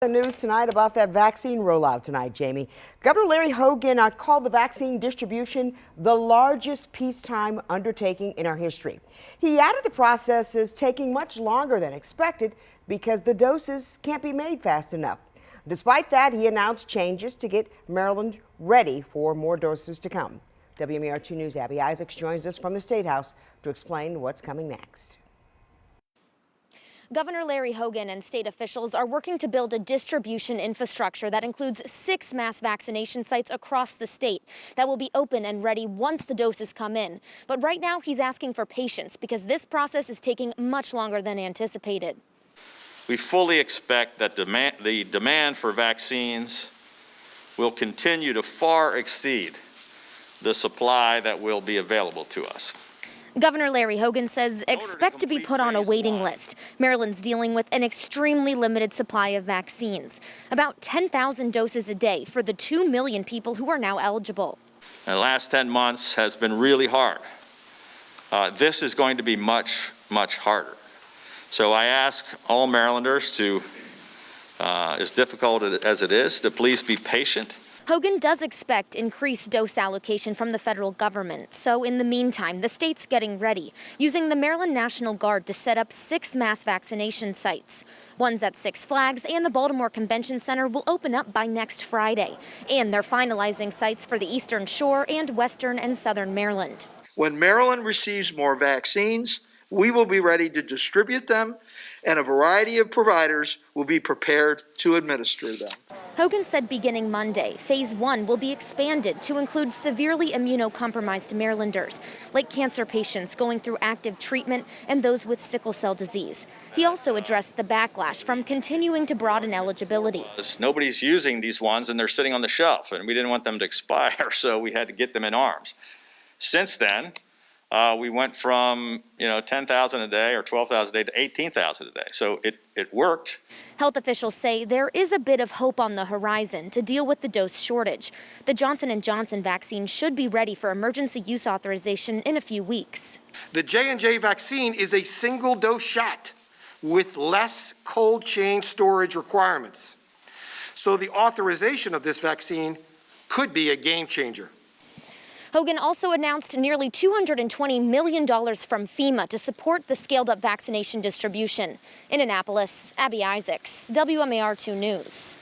The news tonight about that vaccine rollout tonight, Jamie. Governor Larry Hogan called the vaccine distribution the largest peacetime undertaking in our history. He added the process is taking much longer than expected because the doses can't be made fast enough. Despite that, he announced changes to get Maryland ready for more doses to come. WMAR2 News' Abby Isaacs joins us from the State House to explain what's coming next. Governor Larry Hogan and state officials are working to build a distribution infrastructure that includes 6 mass vaccination sites across the state that will be open and ready once the doses come in. But right now he's asking for patience because this process is taking much longer than anticipated. We fully expect that the demand for vaccines will continue to far exceed the supply that will be available to us. Governor Larry Hogan says expect to be put on a waiting list. Maryland's dealing with an extremely limited supply of vaccines, about 10,000 doses a day for the 2 million people who are now eligible. The last 10 months has been really hard. This is going to be much, much harder. So I ask all Marylanders to, as difficult as it is, to please be patient. Hogan does expect increased dose allocation from the federal government. So in the meantime, the state's getting ready, using the Maryland National Guard to set up 6 mass vaccination sites. Ones at Six Flags and the Baltimore Convention Center will open up by next Friday. And they're finalizing sites for the Eastern Shore and Western and Southern Maryland. When Maryland receives more vaccines, we will be ready to distribute them, and a variety of providers will be prepared to administer them. Hogan said beginning Monday, Phase 1 will be expanded to include severely immunocompromised Marylanders, like cancer patients going through active treatment and those with sickle cell disease. He also addressed the backlash from continuing to broaden eligibility. Nobody's using these ones and they're sitting on the shelf, and we didn't want them to expire, so we had to get them in arms. Since then, we went from 10,000 a day or 12,000 a day to 18,000 a day. So it worked. Health officials say there is a bit of hope on the horizon to deal with the dose shortage. The Johnson & Johnson vaccine should be ready for emergency use authorization in a few weeks. The J&J vaccine is a single dose shot with less cold chain storage requirements. So the authorization of this vaccine could be a game changer. Hogan also announced nearly $220 million from FEMA to support the scaled-up vaccination distribution. In Annapolis, Abby Isaacs, WMAR2 News.